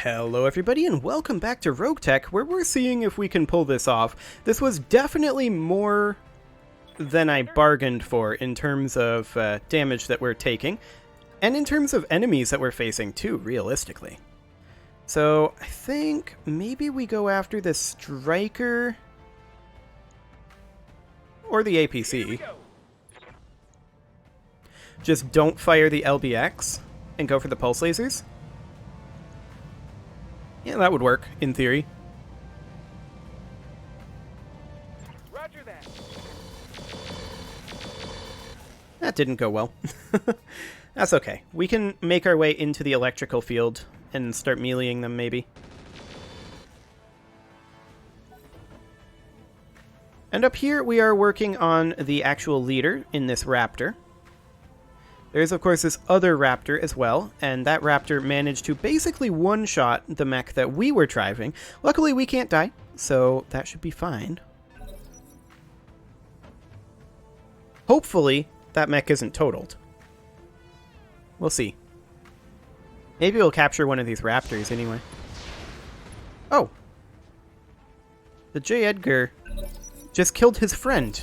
Hello everybody and welcome back to RogueTech, where we're seeing if we can pull this off. This was definitely more than I bargained for in terms of damage that we're taking, and in terms of enemies that we're facing too, realistically. So I think maybe we go after the Striker or the APC. Just don't fire the LBX and go for the pulse lasers. Yeah, that would work, in theory. Roger that. That didn't go well. That's okay. We can make our way into the electrical field and start meleeing them, maybe. And up here, we are working on the actual leader in this raptor. There's, of course, this other raptor as well, and that raptor managed to basically one-shot the mech that we were driving. Luckily, we can't die, so that should be fine. Hopefully, that mech isn't totaled. We'll see. Maybe we'll capture one of these raptors anyway. Oh! The J. Edgar just killed his friend.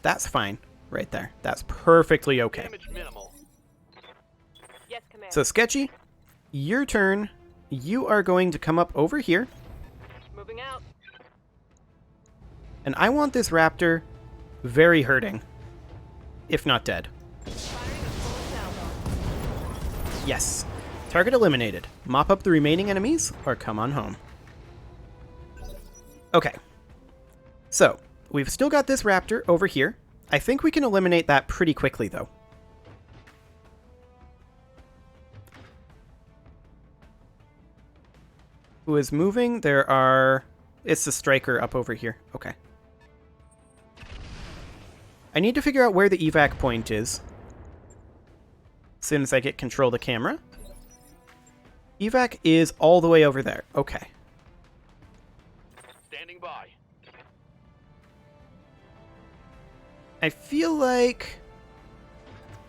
That's fine, right there. That's perfectly okay. Damage minimal. Yes, Commander. So, Sketchy, your turn. You are going to come up over here. Moving out. And I want this raptor very hurting, if not dead. Yes. Target eliminated. Mop up the remaining enemies, or come on home. Okay. So, we've still got this raptor over here. I think we can eliminate that pretty quickly, though. Who is moving? There are... It's the Striker up over here. Okay. I need to figure out where the evac point is. As soon as I get control of the camera. Evac is all the way over there. Okay. Standing by. I feel like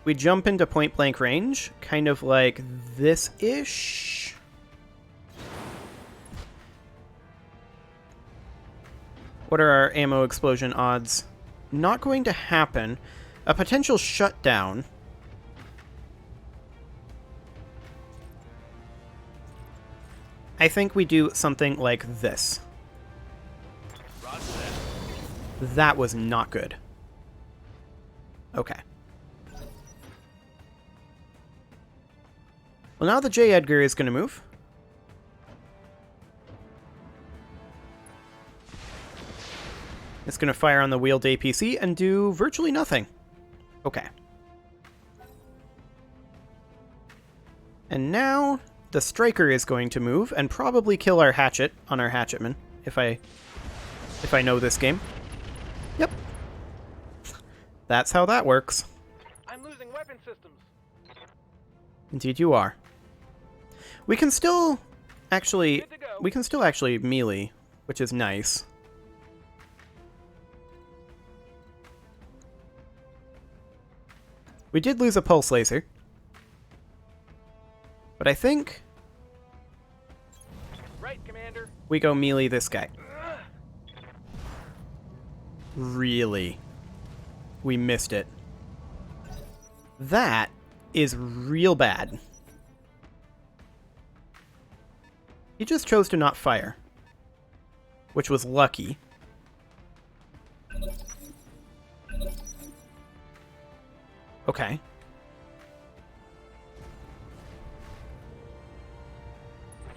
we jump into point-blank range, kind of like this-ish. What are our ammo explosion odds? Not going to happen. A potential shutdown. I think we do something like this. Roger that. That was not good. Okay. Well, now the J. Edgar is going to move. It's going to fire on the wheeled APC and do virtually nothing. Okay. And now the Striker is going to move and probably kill our hatchet on our hatchetman, if I know this game. Yep. That's how that works. I'm losing weapon systems. Indeed you are. We can still actually Good to go. we can still actually melee, which is nice. We did lose a pulse laser. But I think Right, Commander. we go melee this guy. Really? We missed it. That is real bad. He just chose to not fire, which was lucky. Okay.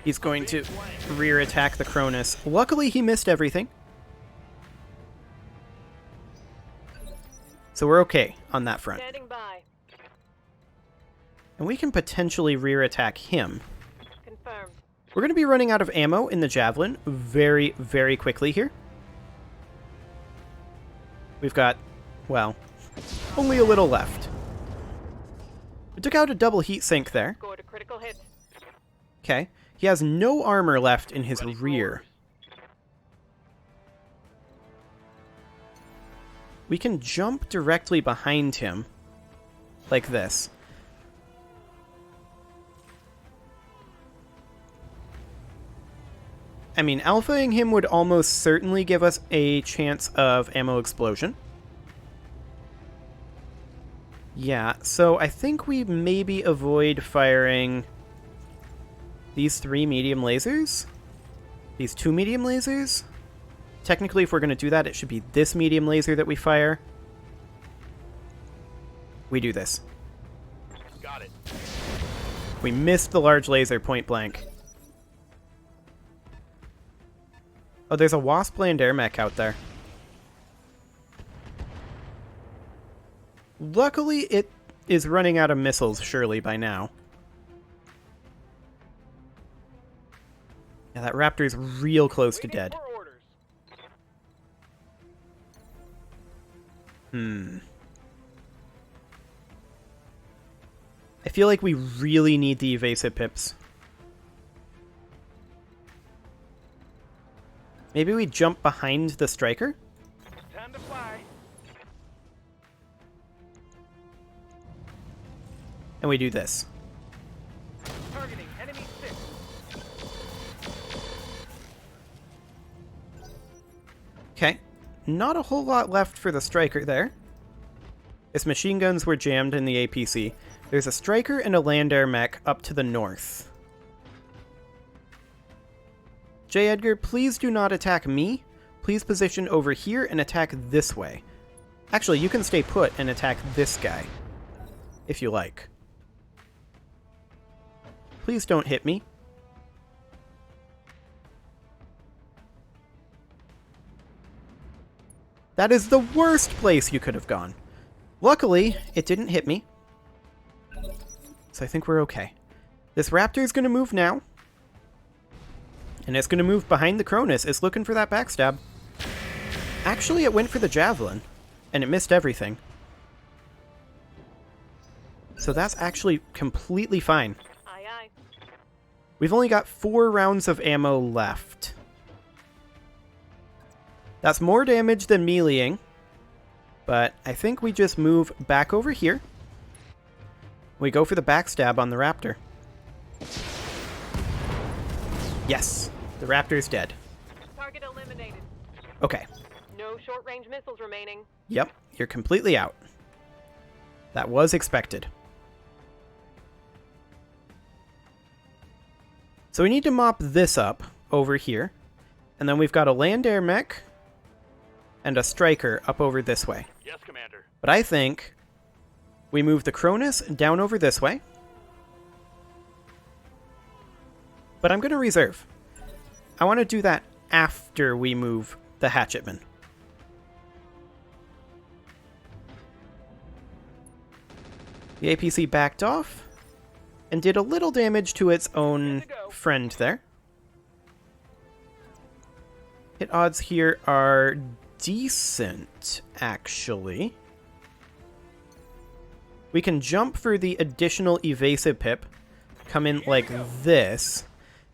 He's going to rear attack the Cronus. Luckily, he missed everything. So we're okay on that front. Standing by. And we can potentially rear attack him. Confirmed. We're going to be running out of ammo in the Javelin very, very quickly here. We've got, well, only a little left. We took out a double heat sink there. Scored a critical hit. Okay. He has no armor left in his rear. we can jump directly behind him, like this. I mean, alphaing him would almost certainly give us a chance of ammo explosion. Yeah, so I think we maybe avoid firing these 3 medium lasers, these 2 medium lasers. Technically, if we're going to do that, it should be this medium laser that we fire. We do this. Got it. We missed the large laser point blank. Oh, there's a Wasp land air mech out there. Luckily, it is running out of missiles, surely, by now. Yeah, that Raptor's real close to dead. I feel like we really need the evasive pips. Maybe we jump behind the striker? Time to fly. And we do this. Targeting enemy 6. Okay. Not a whole lot left for the striker there. His machine guns were jammed in the APC. There's a striker and a land air mech up to the north. J. Edgar, please do not attack me. Please position over here and attack this way. Actually, you can stay put and attack this guy, if you like. Please don't hit me. That is the worst place you could have gone. Luckily, it didn't hit me. So I think we're okay. This Raptor is going to move now. And it's going to move behind the Cronus. It's looking for that backstab. Actually, it went for the Javelin. And it missed everything. So that's actually completely fine. Aye, aye. We've only got 4 rounds of ammo left. That's more damage than meleeing. But I think we just move back over here. We go for the backstab on the Raptor. Yes, the Raptor's dead. Target eliminated. Okay. No short-range missiles remaining. Yep, you're completely out. That was expected. So we need to mop this up over here. And then we've got a land air mech and a striker up over this way. Yes, Commander. But I think we move the Cronus down over this way. But I'm going to reserve. I want to do that after we move the Hatchetman. The APC backed off and did a little damage to its own friend there. Hit odds here are decent, actually. We can jump for the additional evasive pip, come in like this,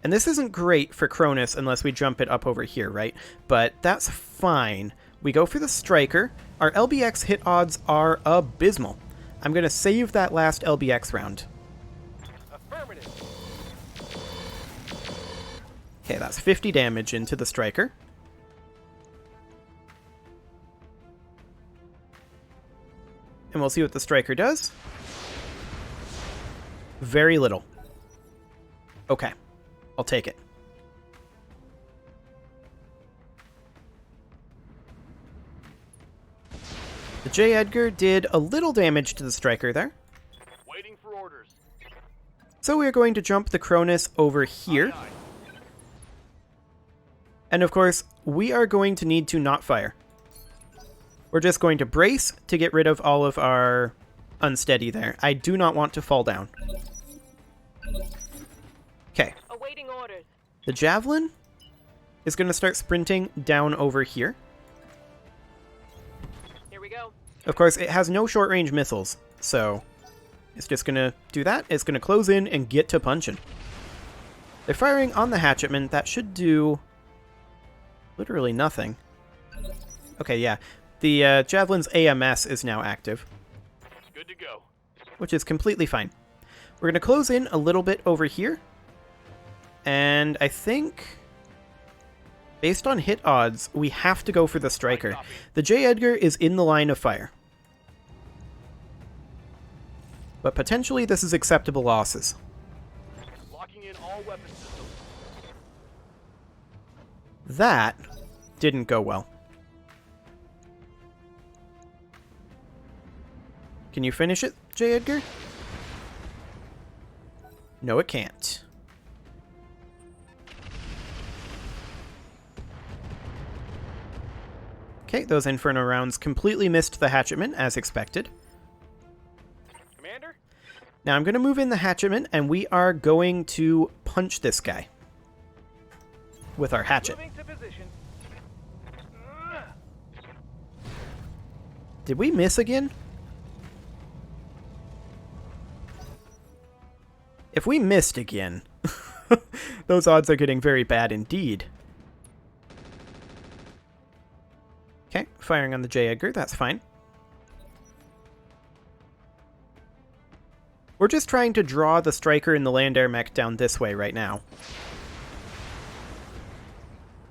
and this isn't great for Cronus unless we jump it up over here, right? But that's fine. We go for the striker. Our LBX hit odds are abysmal. I'm going to save that last LBX round. Affirmative. Okay, that's 50 damage into the striker. And we'll see what the striker does. Very little. Okay, I'll take it. The J. Edgar did a little damage to the striker there. Waiting for orders. So we're going to jump the Cronus over here. Aye, aye. And of course, we are going to need to not fire. We're just going to brace to get rid of all of our unsteady there. I do not want to fall down. Okay. Awaiting orders. The Javelin is going to start sprinting down over here. Here we go. Of course, it has no short-range missiles, so it's just going to do that. It's going to close in and get to punching. They're firing on the Hatchetman. That should do literally nothing. Okay, yeah. The Javelin's AMS is now active, Good to go. which is completely fine. We're going to close in a little bit over here. And I think, based on hit odds, we have to go for the striker. The J. Edgar is in the line of fire. But potentially this is acceptable losses. Locking in all weapon systems. That didn't go well. Can you finish it, J. Edgar? No, it can't. Okay, those Inferno rounds completely missed the Hatchetman, as expected. Commander? Now I'm going to move in the Hatchetman, and we are going to punch this guy with our hatchet. Moving to position. Did we miss again? If we missed again, those odds are getting very bad indeed. Okay, firing on the J. Edgar, that's fine. We're just trying to draw the striker and the land air mech down this way right now.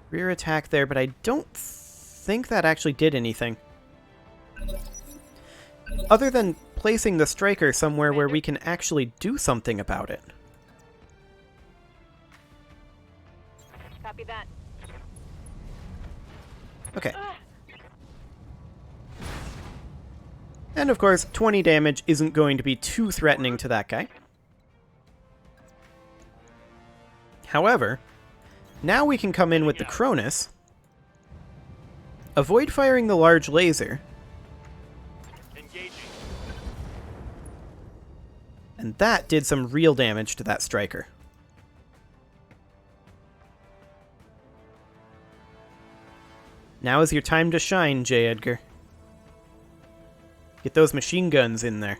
Rear attack there, but I don't think that actually did anything. Other than placing the striker somewhere where we can actually do something about it. Copy that. Okay. And of course, 20 damage isn't going to be too threatening to that guy. However, now we can come in with the Cronus, avoid firing the large laser, Engaging. and that did some real damage to that striker. Now is your time to shine, J. Edgar. Get those machine guns in there.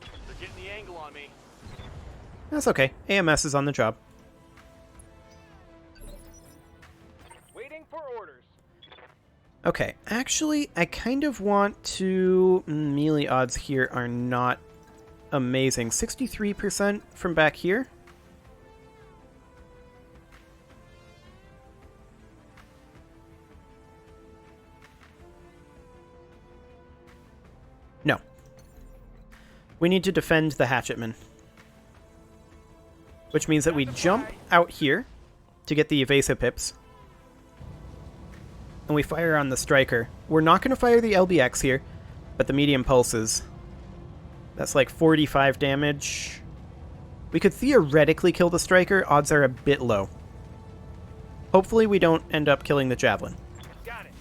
They're getting the angle on me. That's okay. AMS is on the job. Waiting for orders. Okay, actually, I kind of want to... melee odds here are not amazing. 63% from back here. No. We need to defend the Hatchetman. Which means that we jump out here to get the evasive pips. And we fire on the striker. We're not going to fire the LBX here, but the medium pulses. That's like 45 damage. We could theoretically kill the striker. Odds are a bit low. Hopefully we don't end up killing the Javelin. Got it.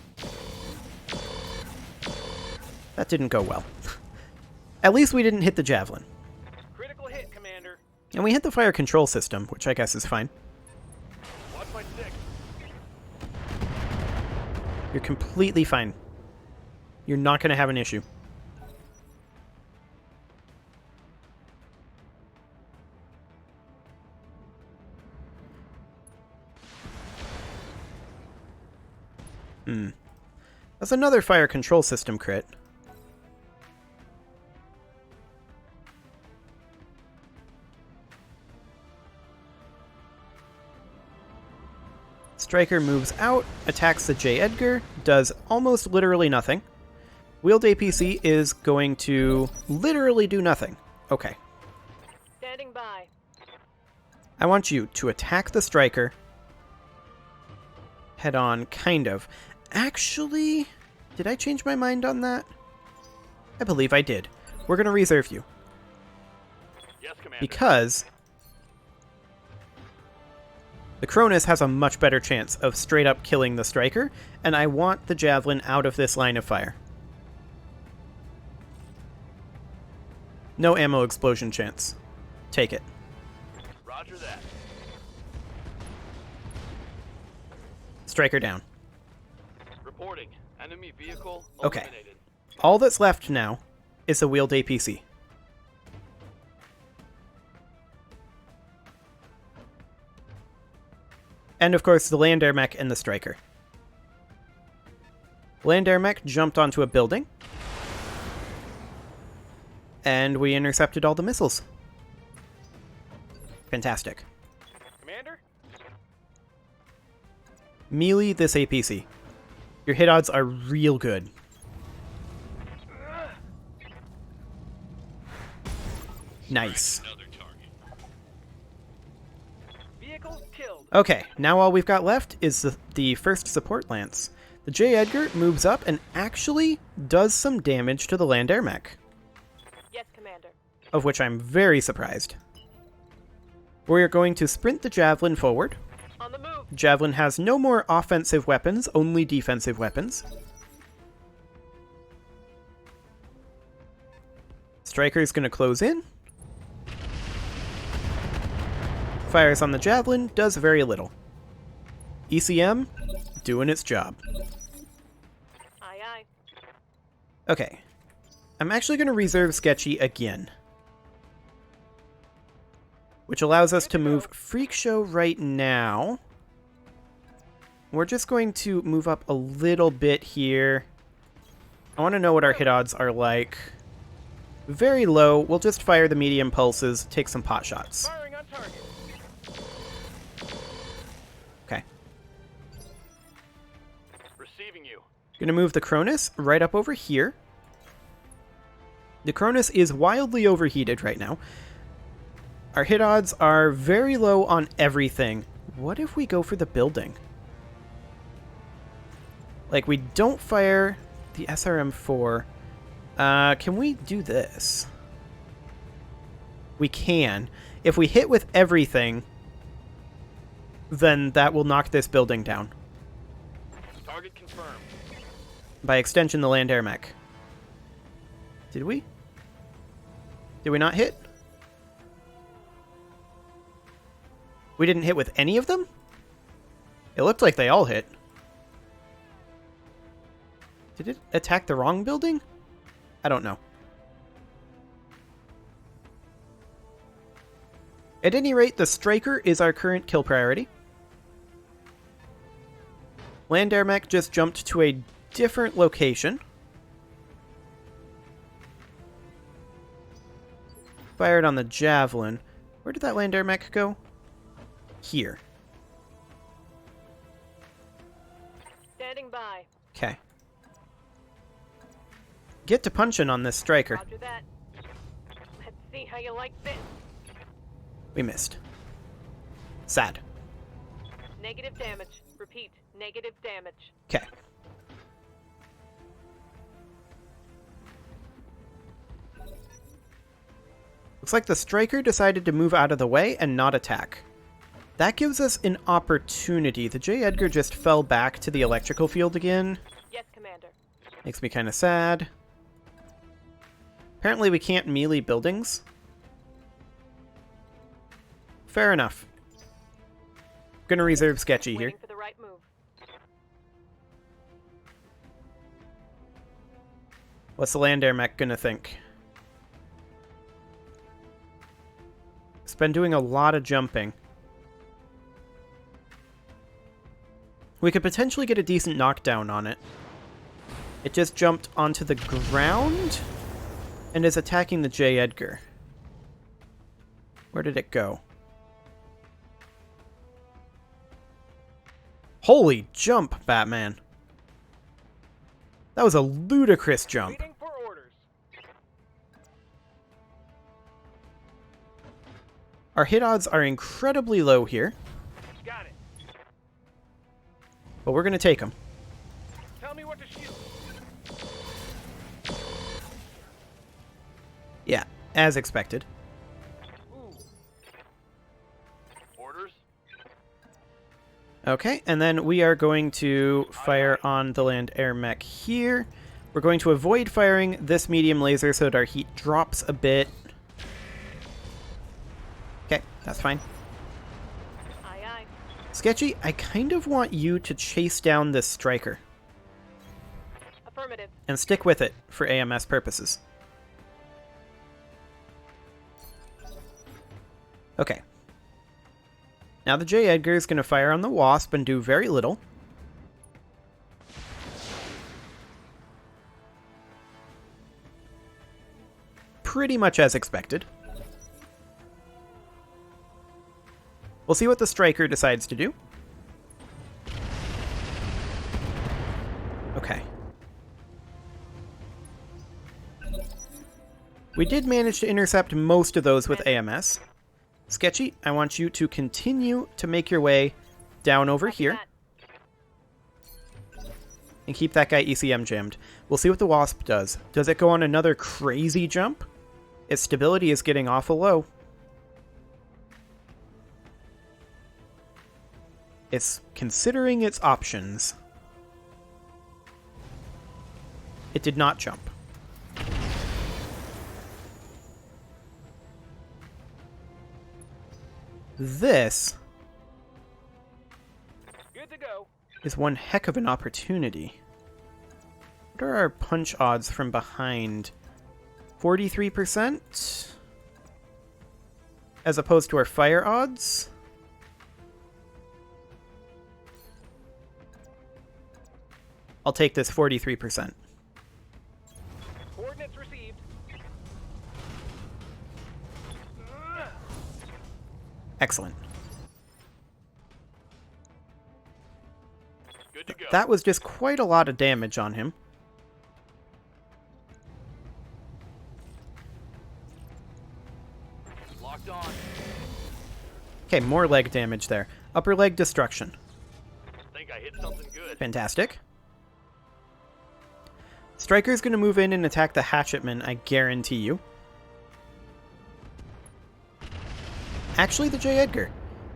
That didn't go well. At least we didn't hit the Javelin. Critical hit, Commander. And we hit the fire control system, which I guess is fine. Watch my six. You're completely fine. You're not going to have an issue. That's another fire control system crit. Striker moves out, attacks the J. Edgar, does almost literally nothing. Wheeled APC is going to literally do nothing. Okay. Standing by. I want you to attack the striker. Head on, kind of. Actually, did I change my mind on that? I believe I did. We're going to reserve you. Yes, Commander. Because the Cronus has a much better chance of straight up killing the striker, and I want the Javelin out of this line of fire. No ammo explosion chance. Take it. Roger that. Striker down. Reporting. Enemy vehicle Okay. eliminated. All that's left now is the wheeled APC. And of course the land air mech and the striker. Land air mech jumped onto a building. And we intercepted all the missiles. Fantastic. Commander? Melee this APC. Your hit odds are real good. Nice. Vehicles killed. Okay, now all we've got left is the first support lance. The J. Edgar moves up and actually does some damage to the land air mech. Yes, Commander. Of which I'm very surprised. We're going to sprint the Javelin forward. On the move. Javelin has no more offensive weapons, only defensive weapons. Striker's gonna close in. Fires on the Javelin, does very little. ECM, doing its job. Aye, aye. Okay. I'm actually gonna reserve Sketchy again. Which allows us to move Freak Show right now. We're just going to move up a little bit here. I want to know what our hit odds are like. Very low. We'll just fire the medium pulses, take some pot shots. Firing on target. Okay. Receiving you. Gonna move the Cronus right up over here. The Cronus is wildly overheated right now. Our hit odds are very low on everything. What if we go for the building? Like, we don't fire the SRM-4. Can we do this? We can. If we hit with everything, then that will knock this building down. Target confirmed. By extension, the land air mech. Did we? Did we not hit? We didn't hit with any of them? It looked like they all hit. Did it attack the wrong building? I don't know. At any rate, the Striker is our current kill priority. Land air mech just jumped to a different location. Fired on the Javelin. Where did that land air mech go? Here. Standing by. Okay. Get to punching on this Striker. Roger that. Let's see how you like this. We missed. Sad. Negative damage. Repeat. Negative damage. Okay. Looks like the Striker decided to move out of the way and not attack. That gives us an opportunity. The J. Edgar just fell back to the electrical field again. Yes, Commander. Makes me kind of sad. Apparently we can't melee buildings. Fair enough. Gonna reserve Sketchy here. Waiting for the right move. What's the land air mech gonna think? It's been doing a lot of jumping. We could potentially get a decent knockdown on it. It just jumped onto the ground and is attacking the J. Edgar. Where did it go? Holy jump, Batman. That was a ludicrous jump. Waiting for orders. Our hit odds are incredibly low here, Got it. but we're going to take them. Tell me what to shoot. Yeah, as expected. Ooh. Orders. Okay, and then we are going to fire on the land air mech here. We're going to avoid firing this medium laser so that our heat drops a bit. Okay, that's fine. Aye, aye. Sketchy, I kind of want you to chase down this Striker Affirmative. and stick with it for AMS purposes. Okay. Now the J. Edgar is going to fire on the Wasp and do very little. pretty much as expected. We'll see what the striker decides to do. Okay. We did manage to intercept most of those with AMS. Sketchy, I want you to continue to make your way down over here. And keep that guy ECM jammed. We'll see what the Wasp does. Does it go on another crazy jump? Its stability is getting awful low. It's considering its options. It did not jump. This Good to go. is one heck of an opportunity. What are our punch odds from behind? 43%? As opposed to our fire odds? I'll take this 43%. Coordinates received. Excellent. Good to go. That was just quite a lot of damage on him. Locked on. Okay, more leg damage there. Upper leg destruction. Think I hit something good. Fantastic. Striker's going to move in and attack the Hatchetman, I guarantee you. Actually, the J. Edgar.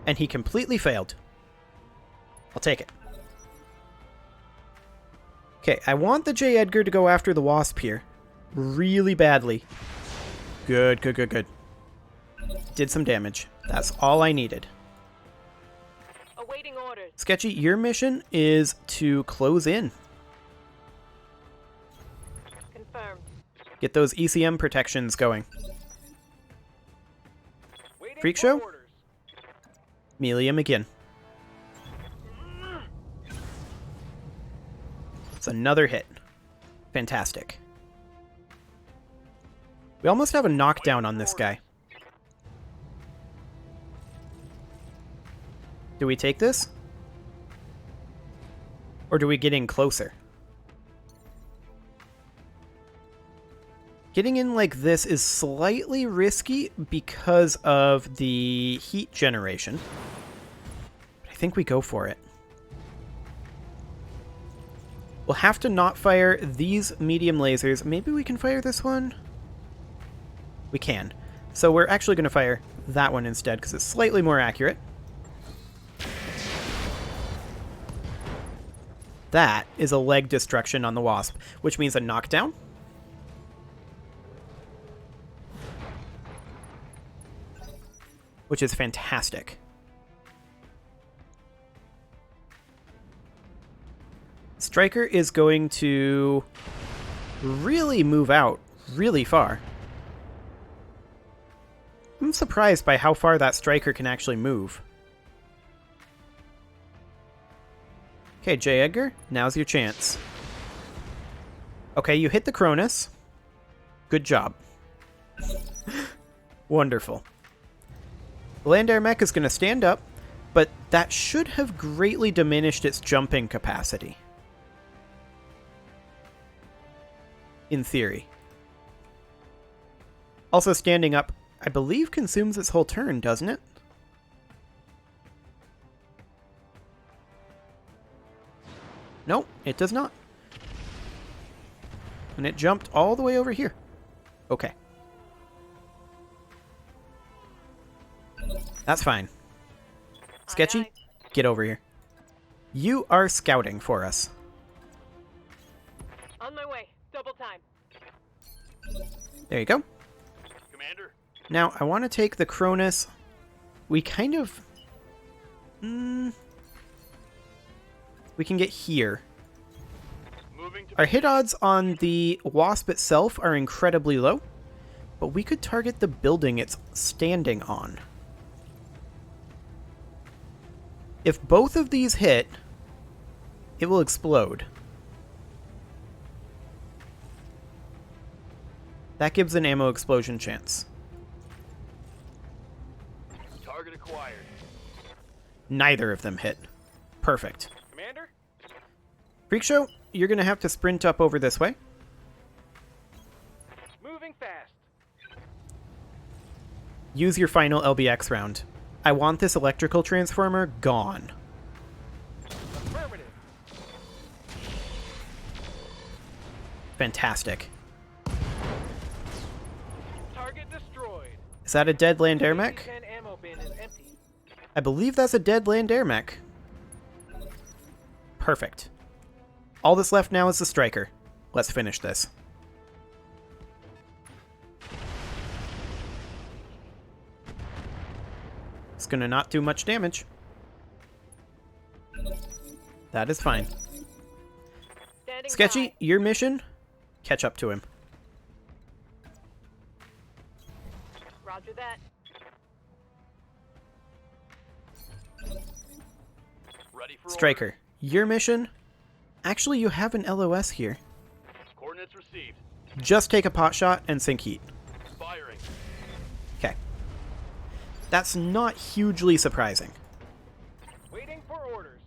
And he completely failed. I'll take it. Okay, I want the J. Edgar to go after the Wasp here. Really badly. Good, good, good, good. Did some damage. That's all I needed. Awaiting orders. Sketchy, your mission is to close in. Confirmed. Get those ECM protections going. Waiting Freak for show? orders. Melee him again. It's another hit. Fantastic. We almost have a knockdown on this guy. Do we take this? Or do we get in closer? Getting in like this is slightly risky because of the heat generation. I think we go for it. We'll have to not fire these medium lasers. Maybe we can fire this one? We can. So we're actually going to fire that one instead because it's slightly more accurate. That is a leg destruction on the Wasp, which means a knockdown. Which is fantastic. Striker is going to really move out really far. I'm surprised by how far that Striker can actually move. Okay, J. Edgar, now's your chance. Okay, you hit the Cronus. Good job. Wonderful. The land air mech is going to stand up, but that should have greatly diminished its jumping capacity. In theory. Also, standing up, I believe, consumes its whole turn, doesn't it? No, it does not. And it jumped all the way over here. Okay. That's fine. Sketchy, Aye, get over here. You are scouting for us. aye. On my way. Double time. There you go. Commander. Now, I want to take the Cronus. We kind of... we can get here. Moving to Our hit odds on the Wasp itself are incredibly low, but we could target the building it's standing on. If both of these hit, it will explode. That gives an ammo explosion chance. Target acquired. Neither of them hit. Perfect. Commander? Freakshow, you're going to have to sprint up over this way. Moving fast. Use your final LBX round. I want this electrical transformer gone. Affirmative. Fantastic. Target destroyed. Is that a dead land air mech? AC-10 ammo bin is empty. I believe that's a dead land air mech. Perfect. All that's left now is the striker. Let's finish this. It's gonna not do much damage. That is fine. Standing Sketchy, by. your mission? Catch up to him. Roger that. Ready for Striker, your mission? Actually, you have an LOS here. orders. Coordinates received. Just take a pot shot and sink heat. Firing. Okay. That's not hugely surprising. Waiting for orders.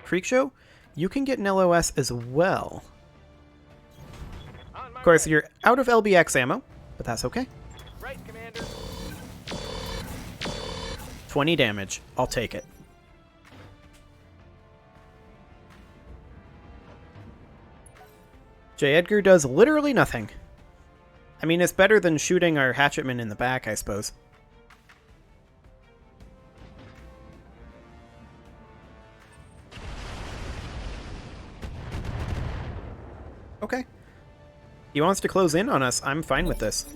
Freakshow, you can get an LOS as well. On my Of course, way. you're out of LBX ammo, but that's okay. Right, Commander. 20 damage. I'll take it. J. Edgar does literally nothing. I mean, it's better than shooting our hatchetman in the back, I suppose. Okay. He wants to close in on us. I'm fine with this.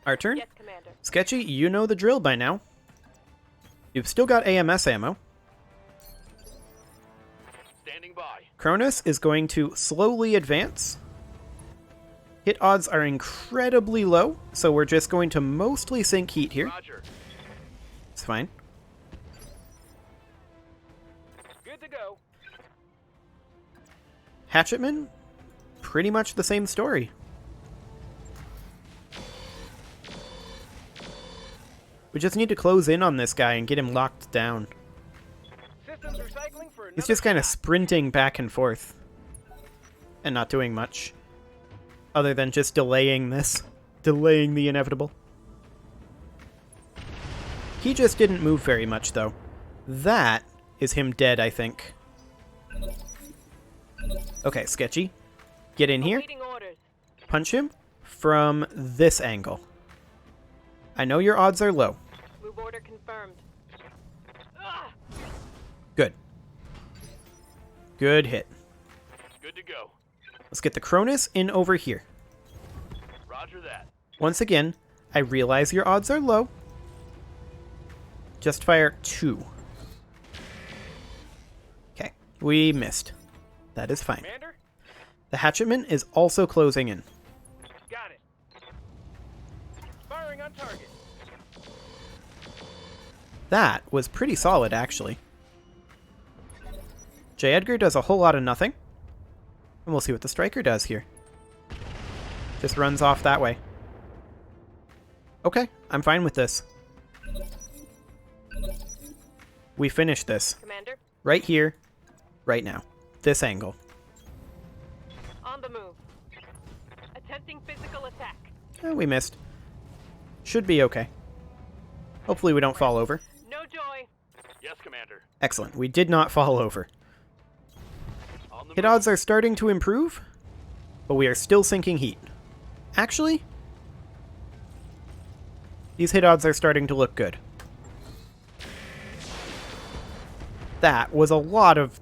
Our turn? Yes, Commander. Sketchy, you know the drill by now. You've still got AMS ammo. Standing by. Cronus is going to slowly advance. Hit odds are incredibly low, so we're just going to mostly sink heat here. Roger. It's fine. Good to go. Hatchetman, pretty much the same story. We just need to close in on this guy and get him locked down. Systems recycling for another He's just kind of shot. sprinting back and forth. And not doing much. Other than just delaying this. Delaying the inevitable. He just didn't move very much, though. That is him dead, I think. Okay, Sketchy. Get in here. Awaiting orders. Punch him from this angle. I know your odds are low. Move order confirmed. Ah! Good. Good hit. Good to go. Let's get the Cronus in over here. Roger that. Once again, I realize your odds are low. Just fire 2. Okay, we missed. That is fine. Commander? The hatchetman is also closing in. Got it. Firing on target. That was pretty solid, actually. J. Edgar does a whole lot of nothing. And we'll see what the striker does here. Just runs off that way. Okay, I'm fine with this. We finish this. Commander, Right here. Right now. This angle. on the move. Attempting physical attack. We missed. Should be okay. Hopefully we don't fall over. No joy. Yes, Commander. Excellent. We did not fall over. On the Hit move. odds are starting to improve, but we are still sinking heat. Actually, these hit odds are starting to look good. That was a lot of...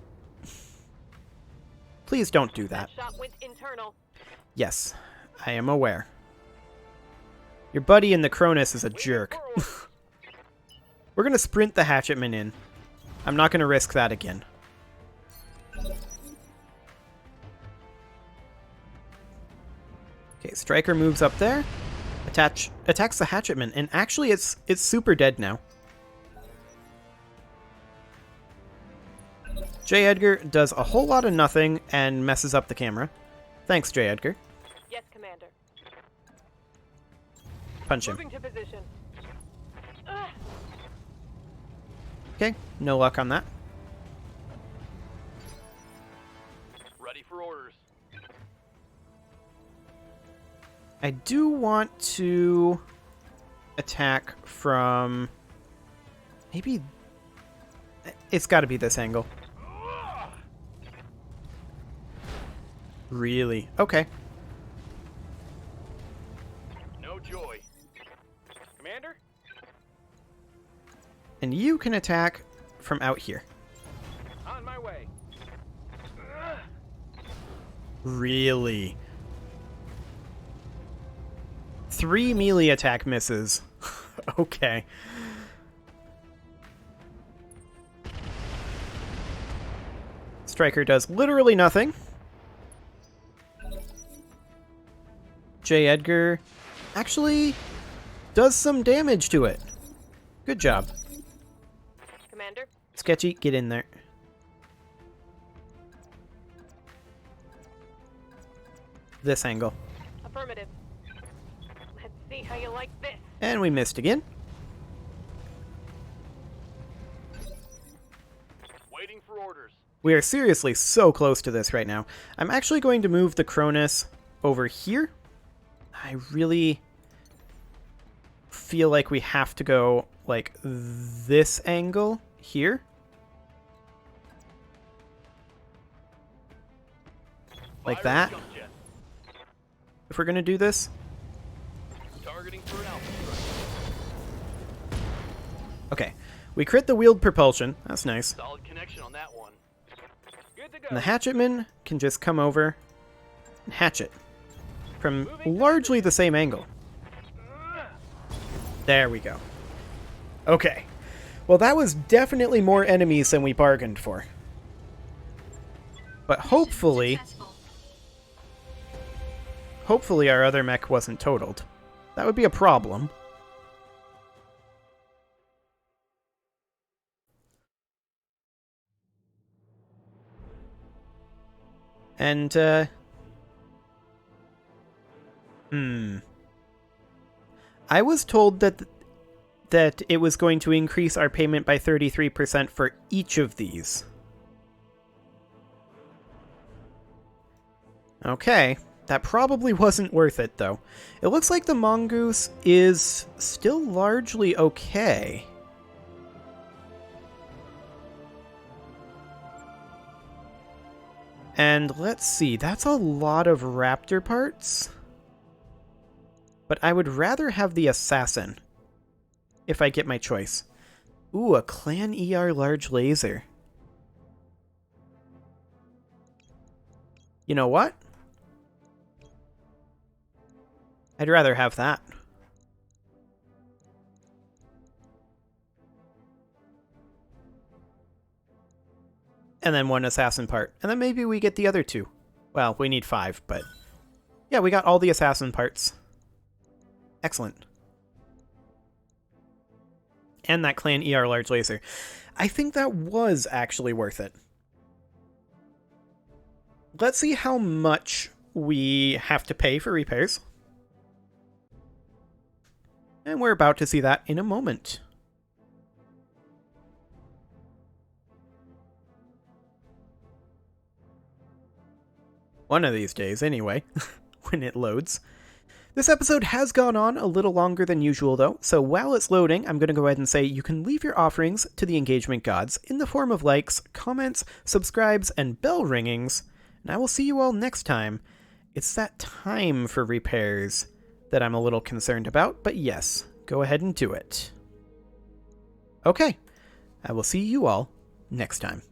Please don't do that. Shot went internal. Yes, I am aware. Your buddy in the Cronus is a jerk. For orders. We're going to sprint the hatchetman in. I'm not going to risk that again. Okay, Striker moves up there. Attacks the hatchetman, and actually it's super dead now. J. Edgar does a whole lot of nothing and messes up the camera. Thanks, J. Edgar. Yes, Commander. Punch him. Moving to position. Okay, no luck on that. Ready for orders. I do want to attack from... maybe... it's got to be this angle. Really? Okay. No joy. Commander? And you can attack from out here. On my way. Really? 3 melee attack misses. Okay. Striker does literally nothing. J. Edgar actually does some damage to it. Good job. Commander? Sketchy, get in there. This angle. Affirmative. Let's see how you like this. And we missed again. Waiting for orders. We are seriously so close to this right now. I'm actually going to move the Cronus over here. I really feel like we have to go like this angle here. Like that. If we're going to do this. Targeting for an alpha strike. Okay. We crit the wheeled propulsion. That's nice. Solid connection on that one. Good to go. And the hatchetman can just come over and hatchet from largely the same angle. There we go. Okay. Well, that was definitely more enemies than we bargained for. But hopefully our other mech wasn't totaled. That would be a problem. And, I was told that it was going to increase our payment by 33% for each of these. Okay, that probably wasn't worth it, though. It looks like the Mongoose is still largely okay. And let's see, that's a lot of Raptor parts. But I would rather have the Assassin, if I get my choice. Ooh, a Clan ER large laser. You know what? I'd rather have that. And then one assassin part. And then maybe we get the other 2. Well, we need 5, but... yeah, we got all the assassin parts. Excellent. And that Clan ER large laser. I think that was actually worth it. Let's see how much we have to pay for repairs. And we're about to see that in a moment. One of these days, anyway, when it loads. This episode has gone on a little longer than usual, though, so while it's loading, I'm going to go ahead and say you can leave your offerings to the engagement gods in the form of likes, comments, subscribes, and bell ringings, and I will see you all next time. It's that time for repairs that I'm a little concerned about, but yes, go ahead and do it. Okay, I will see you all next time.